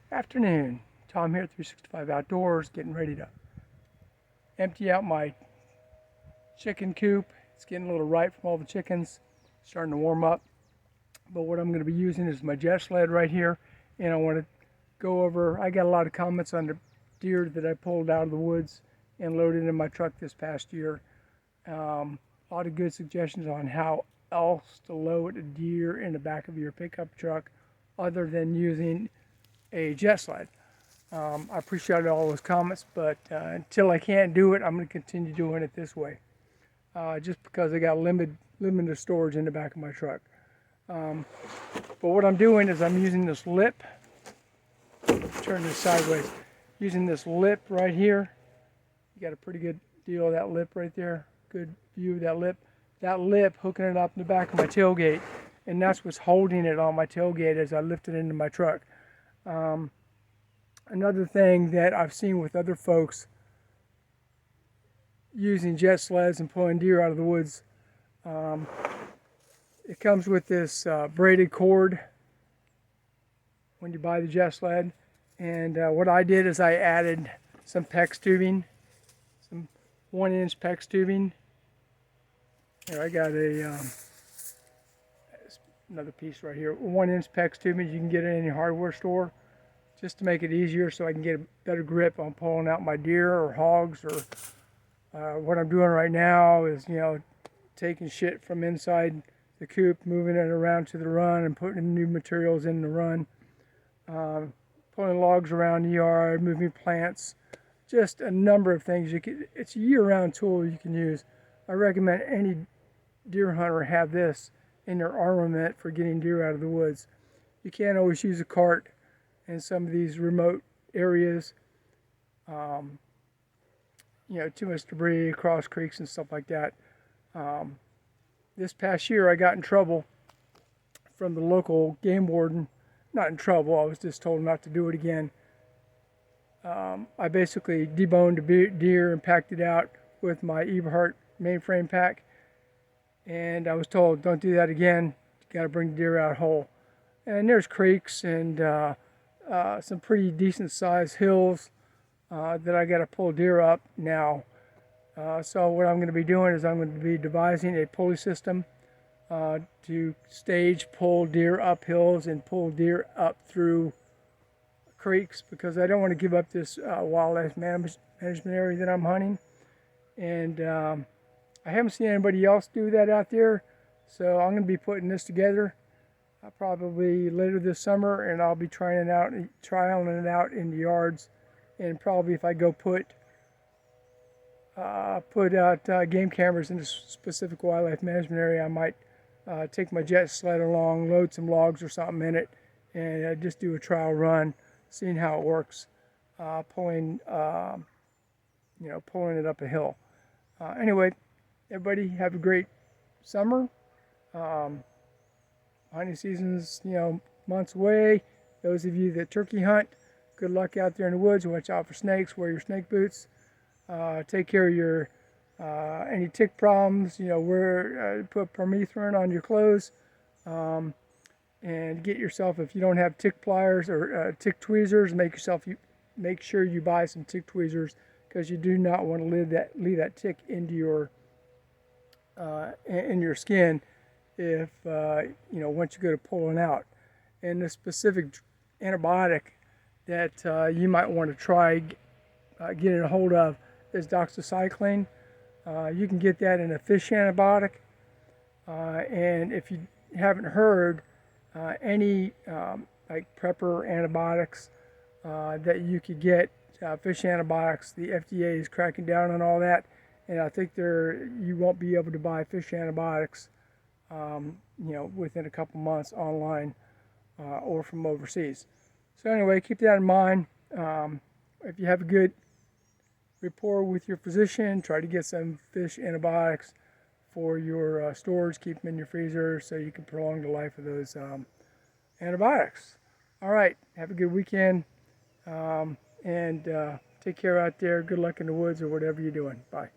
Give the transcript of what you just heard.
Afternoon. Tom here, 365 Outdoors, getting ready to empty out my chicken coop. It's getting a little ripe from all the chickens, starting to warm up. But what I'm going to be using is my Jet Sled right here, and I want to go over. I got a lot of comments on the deer that I pulled out of the woods and loaded in my truck this past year. A lot of good suggestions on how else to load a deer in the back of your pickup truck other than using a Jet Sled. I appreciate all those comments, but until I can't do it, I'm going to continue doing it this way, just because I got limited storage in the back of my truck. But what I'm doing is I'm using this lip, turn this sideways, using this lip right here. You got a pretty good deal of that lip right there, good view of that lip. That lip hooking it up in the back of my tailgate, and that's what's holding it on my tailgate as I lift it into my truck. Another thing that I've seen with other folks using jet sleds and pulling deer out of the woods, it comes with this braided cord when you buy the jet sled. And what I did is I added some PEX tubing, some 1-inch PEX tubing. Here I got another piece right here, 1-inch PEX tubing. You can get it in any hardware store, just to make it easier so I can get a better grip on pulling out my deer or hogs. Or what I'm doing right now is, taking shit from inside the coop, moving it around to the run and putting new materials in the run, pulling logs around the yard, moving plants, just a number of things. It's a year-round tool you can use. I recommend any deer hunter have this in their armament for getting deer out of the woods. You can't always use a cart in some of these remote areas, too much debris across creeks and stuff like that. This past year I got in trouble from the local game warden. Not in trouble, I was just told not to do it again. I basically deboned a deer and packed it out with my Eberhardt mainframe pack, and I was told, don't do that again, you got to bring the deer out whole. And there's creeks and some pretty decent sized hills that I got to pull deer up now. So what I'm going to be doing is I'm going to be devising a pulley system to stage pull deer up hills and pull deer up through creeks, because I don't want to give up this wildlife management area that I'm hunting. And I haven't seen anybody else do that out there, so I'm going to be putting this together probably later this summer, and I'll be trialing it out in the yards. And probably if I go put out game cameras in a specific wildlife management area, I might take my jet sled along, load some logs or something in it, and just do a trial run, seeing how it works, pulling it up a hill. Anyway, everybody have a great summer. Hunting season's months away. Those of you that turkey hunt, good luck out there in the woods. Watch out for snakes. Wear your snake boots. Take care of your any tick problems. Put permethrin on your clothes, and get yourself, if you don't have tick pliers or tick tweezers, make sure you buy some tick tweezers, because you do not want to leave that tick into your in your skin if once you go to pulling out. And the specific antibiotic that you might want to try getting a hold of is doxycycline. You can get that in a fish antibiotic, and if you haven't heard, any like prepper antibiotics that you could get, fish antibiotics, the FDA is cracking down on all that, and I think you won't be able to buy fish antibiotics within a couple months online or from overseas. So anyway, keep that in mind. If you have a good rapport with your physician, try to get some fish antibiotics for your storage. Keep them in your freezer so you can prolong the life of those antibiotics. All right, have a good weekend, and take care out there. Good luck in the woods or whatever you're doing. Bye.